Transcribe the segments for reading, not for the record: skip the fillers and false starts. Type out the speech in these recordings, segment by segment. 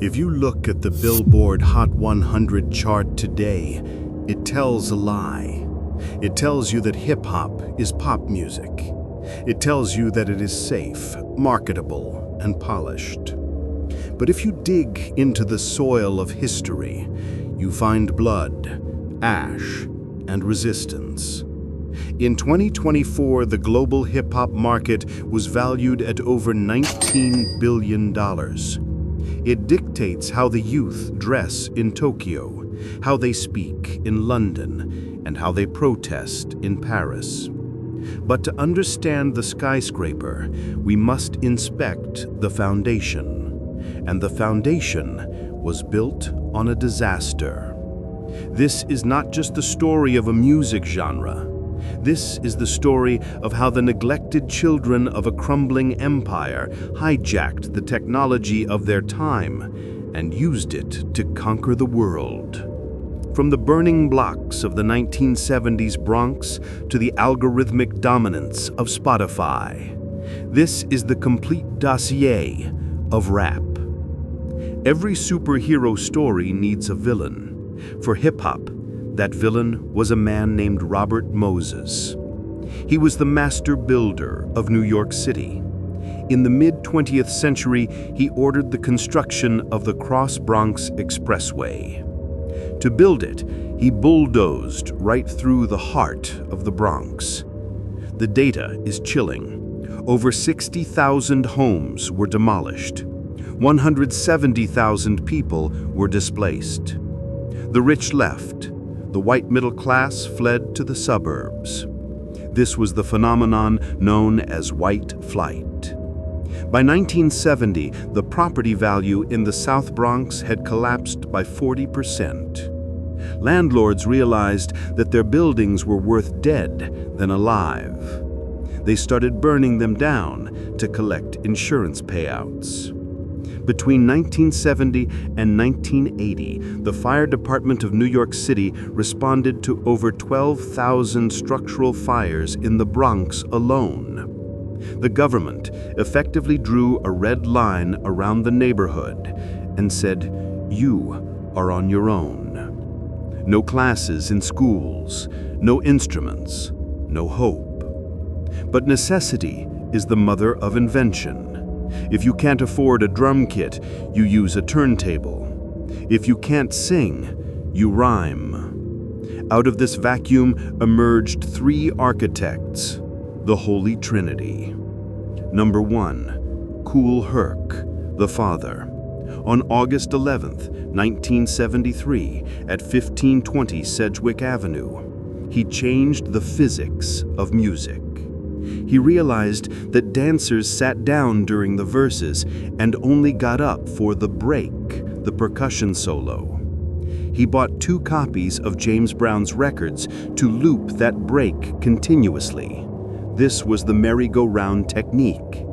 If you look at the Billboard Hot 100 chart today, it tells a lie. It tells you that hip-hop is pop music. It tells you that it is safe, marketable, and polished. But if you dig into the soil of history, you find blood, ash, and resistance. In 2024, the global hip-hop market was valued at over $19 billion. It dictates how the youth dress in Tokyo, how they speak in London, and how they protest in Paris. But to understand the skyscraper, we must inspect the foundation. And the foundation was built on a disaster. This is not just the story of a music genre. This is the story of how the neglected children of a crumbling empire hijacked the technology of their time and used it to conquer the world. From the burning blocks of the 1970s Bronx to the algorithmic dominance of Spotify, this is the complete dossier of rap. Every superhero story needs a villain. For hip-hop, that villain was a man named Robert Moses. He was the master builder of New York City. In the mid-20th century, he ordered the construction of the South Bronx Expressway. To build it, he bulldozed right through the heart of the Bronx. The data is chilling. Over 60,000 homes were demolished. 170,000 people were displaced. The rich left. The white middle class fled to the suburbs. This was the phenomenon known as white flight. By 1970, the property value in the South Bronx had collapsed by 40%. Landlords realized that their buildings were worth dead than alive. They started burning them down to collect insurance payouts. Between 1970 and 1980, the fire department of New York City responded to over 12,000 structural fires in the Bronx alone. The government effectively drew a red line around the neighborhood and said, "You are on your own." No classes in schools, no instruments, no hope. But necessity is the mother of invention. If you can't afford a drum kit, you use a turntable. If you can't sing, you rhyme. Out of this vacuum emerged three architects, the Holy Trinity. Number 1, Kool Herc, the father. On August 11th, 1973, at 1520 Sedgwick Avenue, he changed the physics of music. He realized that dancers sat down during the verses and only got up for the break, the percussion solo. He bought 2 copies of James Brown's records to loop that break continuously. This was the merry-go-round technique.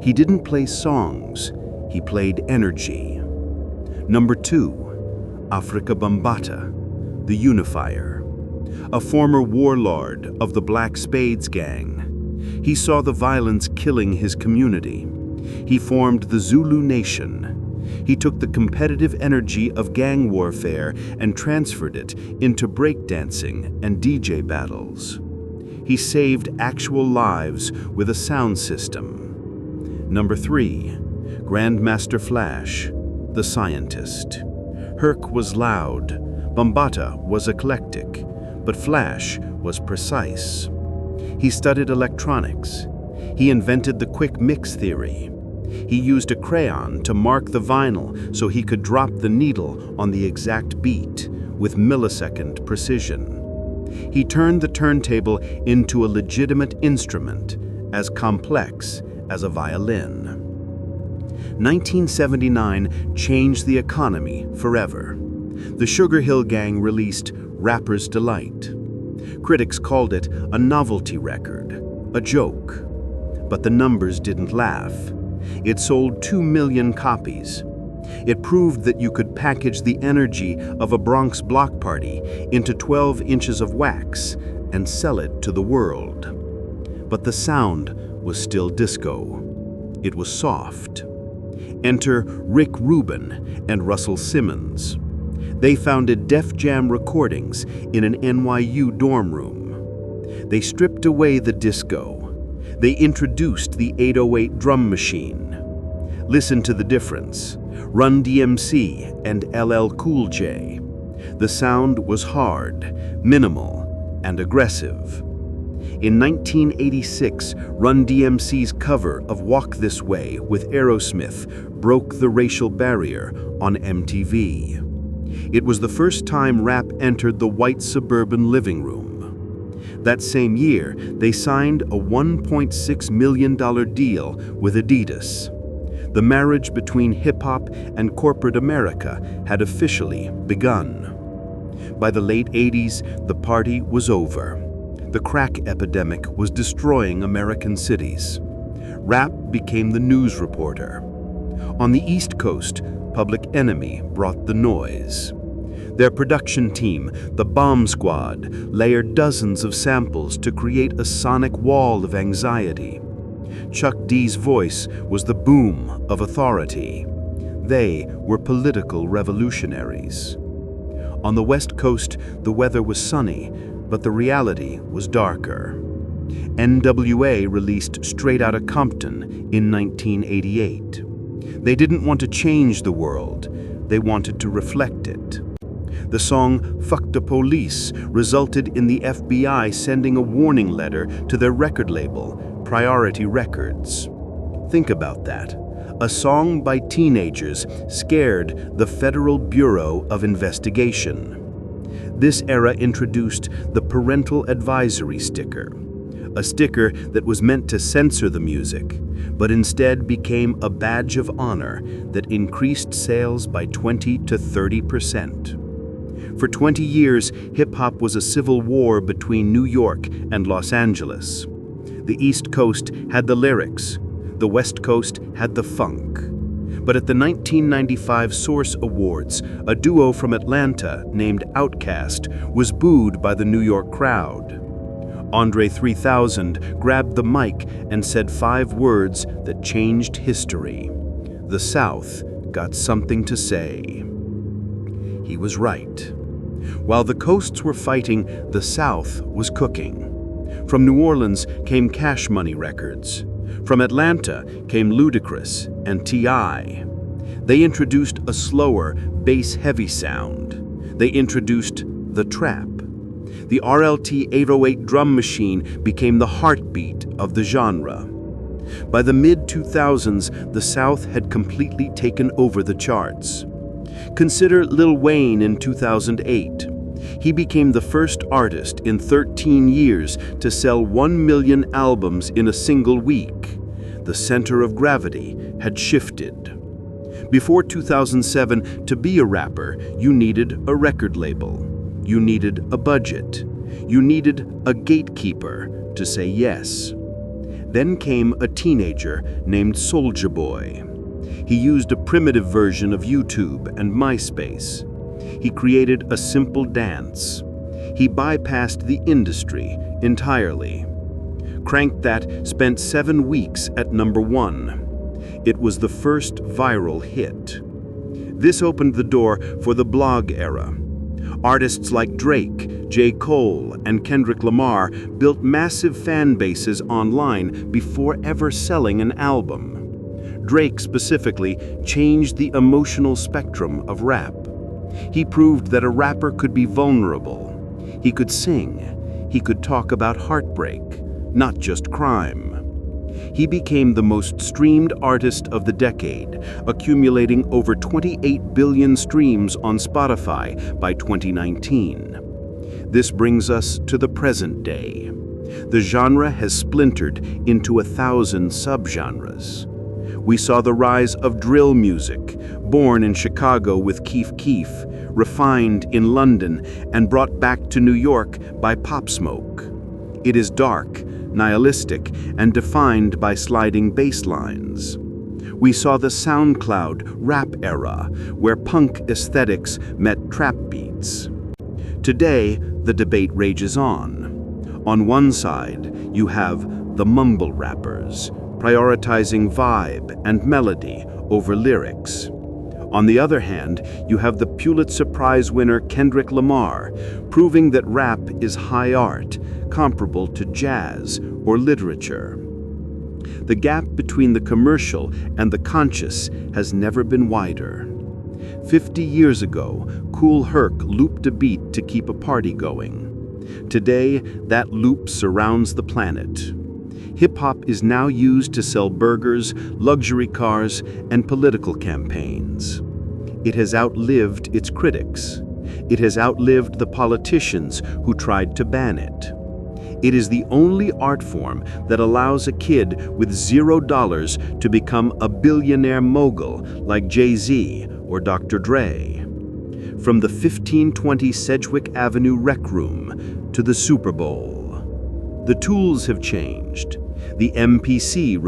He didn't play songs, he played energy. Number 2, Afrika Bambaataa, the unifier. A former warlord of the Black Spades gang. He saw the violence killing his community. He formed the Zulu Nation. He took the competitive energy of gang warfare and transferred it into breakdancing and DJ battles. He saved actual lives with a sound system. Number 3, Grandmaster Flash, the scientist. Herc was loud, Bambaataa was eclectic, but Flash was precise. He studied electronics. He invented the quick mix theory. He used a crayon to mark the vinyl so he could drop the needle on the exact beat with millisecond precision. He turned the turntable into a legitimate instrument, as complex as a violin. 1979 changed the economy forever. The Sugar Hill Gang released Rapper's Delight. Critics called it a novelty record, a joke. But the numbers didn't laugh. It sold 2 million copies. It proved that you could package the energy of a Bronx block party into 12 inches of wax and sell it to the world. But the sound was still disco. It was soft. Enter Rick Rubin and Russell Simmons. They founded Def Jam Recordings in an NYU dorm room. They stripped away the disco. They introduced the 808 drum machine. Listen to the difference. Run DMC and LL Cool J. The sound was hard, minimal, and aggressive. In 1986, Run DMC's cover of Walk This Way with Aerosmith broke the racial barrier on MTV. It was the first time rap entered the white suburban living room. That same year, they signed a $1.6 million deal with Adidas. The marriage between hip-hop and corporate America had officially begun. By the late 80s, the party was over. The crack epidemic was destroying American cities. Rap became the news reporter. On the East Coast, Public Enemy brought the noise. Their production team, the Bomb Squad, layered dozens of samples to create a sonic wall of anxiety. Chuck D's voice was the boom of authority. They were political revolutionaries. On the West Coast, the weather was sunny, but the reality was darker. NWA released Straight Outta Compton in 1988. They didn't want to change the world, they wanted to reflect it. The song Fuck the Police resulted in the FBI sending a warning letter to their record label, Priority Records. Think about that. A song by teenagers scared the Federal Bureau of Investigation. This era introduced the Parental Advisory sticker, a sticker that was meant to censor the music, but instead became a badge of honor that increased sales by 20 to 30%. For 20 years, hip-hop was a civil war between New York and Los Angeles. The East Coast had the lyrics, the West Coast had the funk. But at the 1995 Source Awards, a duo from Atlanta named Outkast was booed by the New York crowd. Andre 3000 grabbed the mic and said 5 words that changed history. The South got something to say. He was right. While the coasts were fighting, the South was cooking. From New Orleans came Cash Money Records. From Atlanta came Ludacris and T.I. They introduced a slower, bass-heavy sound. They introduced the trap. The RLT 808 drum machine became the heartbeat of the genre. By the mid-2000s, the South had completely taken over the charts. Consider Lil Wayne in 2008. He became the first artist in 13 years to sell 1 million albums in a single week. The center of gravity had shifted. Before 2007, to be a rapper, you needed a record label. You needed a budget. You needed a gatekeeper to say yes. Then came a teenager named Soulja Boy. He used a primitive version of YouTube and MySpace. He created a simple dance. He bypassed the industry entirely. Crank That spent 7 weeks at #1. It was the first viral hit. This opened the door for the blog era. Artists like Drake, J. Kool, and Kendrick Lamar built massive fan bases online before ever selling an album. Drake specifically changed the emotional spectrum of rap. He proved that a rapper could be vulnerable. He could sing. He could talk about heartbreak, not just crime. He became the most streamed artist of the decade, accumulating over 28 billion streams on Spotify by 2019. This brings us to the present day. The genre has splintered into 1,000 subgenres. We saw the rise of drill music, born in Chicago with Keef Keef, refined in London, and brought back to New York by Pop Smoke. It is dark, nihilistic, and defined by sliding bass lines. We saw the SoundCloud rap era, where punk aesthetics met trap beats. Today, the debate rages on. On one side, you have the mumble rappers, prioritizing vibe and melody over lyrics. On the other hand, you have the Pulitzer Prize winner Kendrick Lamar, proving that rap is high art, comparable to jazz or literature. The gap between the commercial and the conscious has never been wider. 50 years ago, Kool Herc looped a beat to keep a party going. Today, that loop surrounds the planet. Hip-hop is now used to sell burgers, luxury cars, and political campaigns. It has outlived its critics. It has outlived the politicians who tried to ban it. It is the only art form that allows a kid with $0 to become a billionaire mogul like Jay-Z or Dr. Dre. From the 1520 Sedgwick Avenue rec room to the Super Bowl. The tools have changed. The MPC